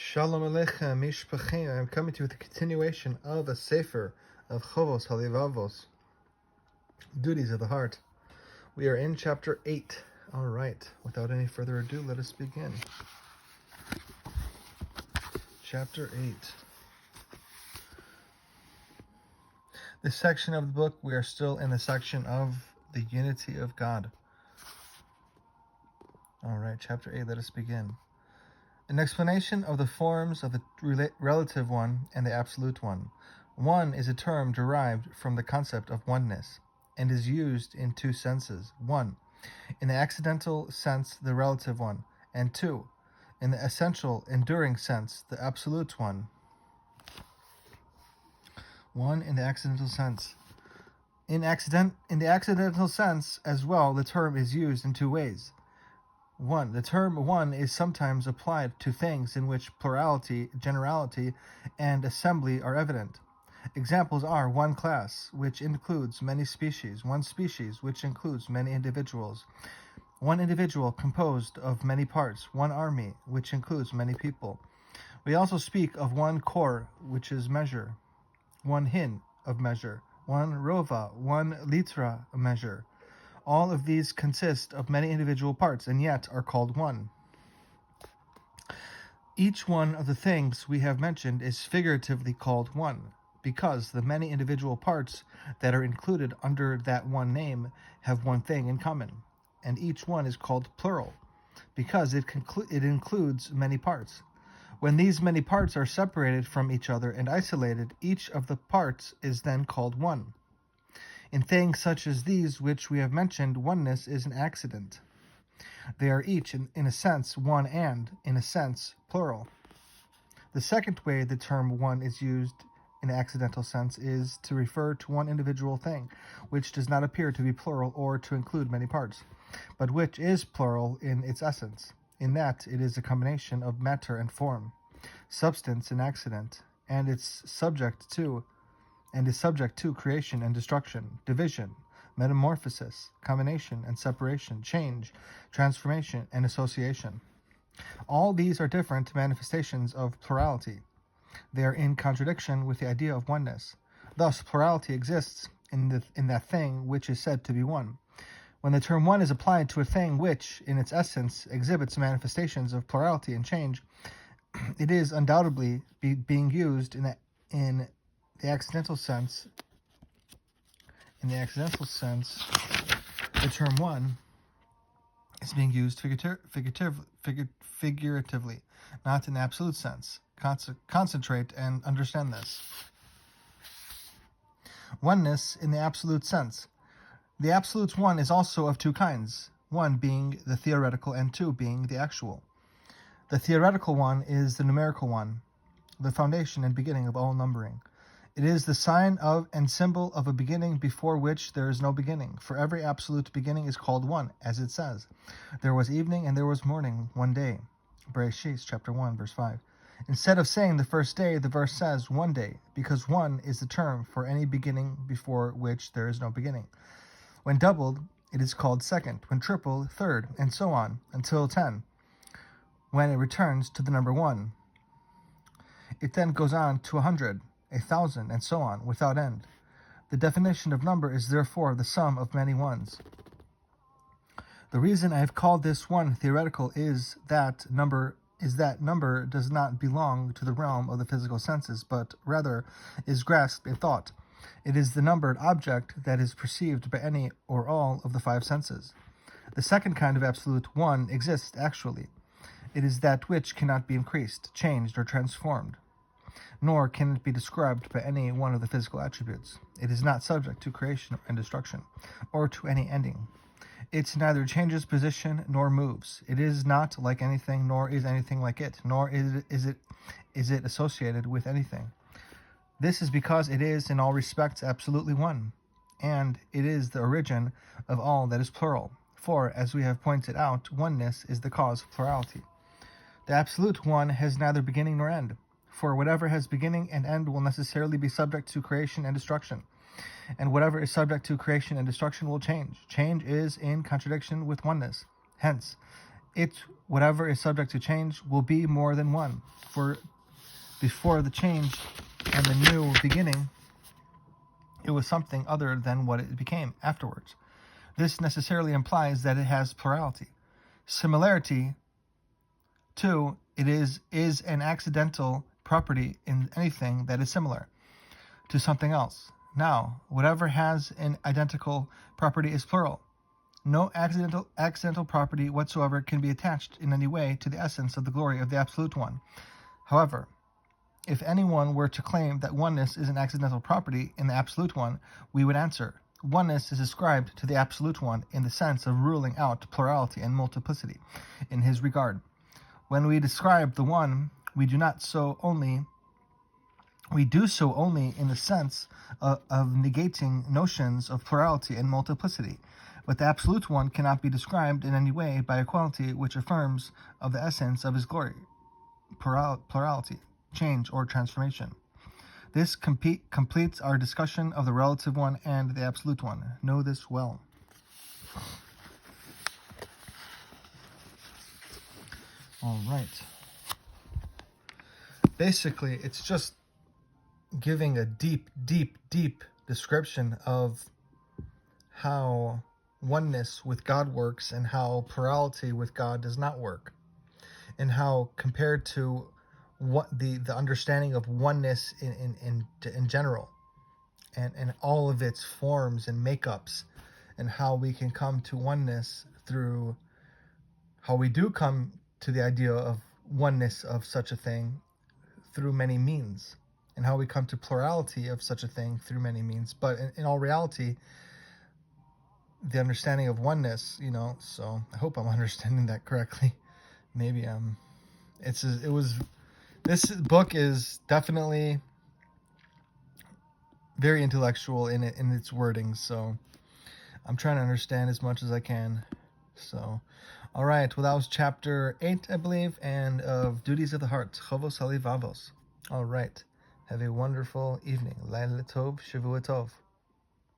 Shalom Aleichem, Mishpachim. I'm coming to you with a continuation of a sefer of Chovos, Halevavos, duties of the heart. We are in chapter 8. All right, without any further ado, let us begin. Chapter 8. This section of the book, we are still in the section of the unity of God. All right, chapter 8, let us begin. An explanation of the forms of the relative one and the absolute one. One is a term derived from the concept of oneness and is used in two senses. One, in the accidental sense, the relative one, and two, in the essential, enduring sense, the absolute one. One in the accidental sense. In the accidental sense as well, the term is used in two ways. 1. The term one is sometimes applied to things in which plurality, generality, and assembly are evident. Examples are one class, which includes many species, one species, which includes many individuals, one individual composed of many parts, one army, which includes many people. We also speak of one core, which is measure, one hin of measure, one rova, one litra measure. All of these consist of many individual parts and yet are called one. Each one of the things we have mentioned is figuratively called one, because the many individual parts that are included under that one name have one thing in common, and each one is called plural, because it includes many parts. When these many parts are separated from each other and isolated, each of the parts is then called one. In things such as these which we have mentioned, oneness is an accident. They are each, in a sense, one and, in a sense, plural. The second way the term one is used in the accidental sense is to refer to one individual thing, which does not appear to be plural or to include many parts, but which is plural in its essence, in that it is a combination of matter and form, substance and accident, and is subject to creation and destruction, division, metamorphosis, combination and separation, change, transformation, and association. All these are different manifestations of plurality. They are in contradiction with the idea of oneness. Thus, plurality exists in that thing which is said to be one. When the term one is applied to a thing which, in its essence, exhibits manifestations of plurality and change, it is undoubtedly being used in the accidental sense. In the accidental sense, the term one is being used figuratively, not in the absolute sense. Concentrate and understand this. Oneness in the absolute sense. The absolute one is also of two kinds, one being the theoretical and two being the actual. The theoretical one is the numerical one, the foundation and beginning of all numbering. It is the sign of and symbol of a beginning before which there is no beginning, for every absolute beginning is called one, as it says, there was evening and there was morning one day. Bereshit, chapter 1, verse 5. Instead of saying the first day, the verse says one day, because one is the term for any beginning before which there is no beginning. When doubled, it is called second, when tripled, third, and so on, until 10, when it returns to the number 1. It then goes on to 100, 1,000, and so on, without end. The definition of number is therefore the sum of many ones. The reason I have called this one theoretical is that number does not belong to the realm of the physical senses, but rather is grasped in thought. It is the numbered object that is perceived by any or all of the five senses. The second kind of absolute one exists actually. It is that which cannot be increased, changed, or transformed, nor can it be described by any one of the physical attributes. It is not subject to creation and destruction, or to any ending. It neither changes position nor moves. It is not like anything, nor is anything like it, nor is it associated with anything. This is because it is in all respects absolutely one, and it is the origin of all that is plural. For, as we have pointed out, oneness is the cause of plurality. The absolute one has neither beginning nor end, for whatever has beginning and end will necessarily be subject to creation and destruction, and whatever is subject to creation and destruction will change. Change is in contradiction with oneness. Hence, it, whatever is subject to change, will be more than one. For before the change and the new beginning, it was something other than what it became afterwards. This necessarily implies that it has plurality. Similarity, too, it is an accidental property in anything that is similar to something else. Now, whatever has an identical property is plural. No accidental property whatsoever can be attached in any way to the essence of the glory of the Absolute One. However, if anyone were to claim that oneness is an accidental property in the Absolute One, we would answer, oneness is ascribed to the Absolute One in the sense of ruling out plurality and multiplicity in his regard. When we describe the One, we do so only in the sense of negating notions of plurality and multiplicity. But the Absolute One cannot be described in any way by a quality which affirms of the essence of his glory, plurality, change, or transformation. This completes our discussion of the Relative One and the Absolute One. Know this well. All right. Basically, it's just giving a deep description of how oneness with God works and how plurality with God does not work, and how compared to what the understanding of oneness in general and all of its forms and makeups, and how we can come to oneness through how we do come to the idea of oneness of such a thing through many means, and how we come to plurality of such a thing through many means. But in all reality, the understanding of oneness, so I hope I'm understanding that correctly. Maybe this book is definitely very intellectual in its wording, so I'm trying to understand as much as I can. So, all right, well, that was chapter 8, I believe, and of Duties of the Heart, Chovos Halevavos. All right, have a wonderful evening. Laila Tov, Shavua Tov.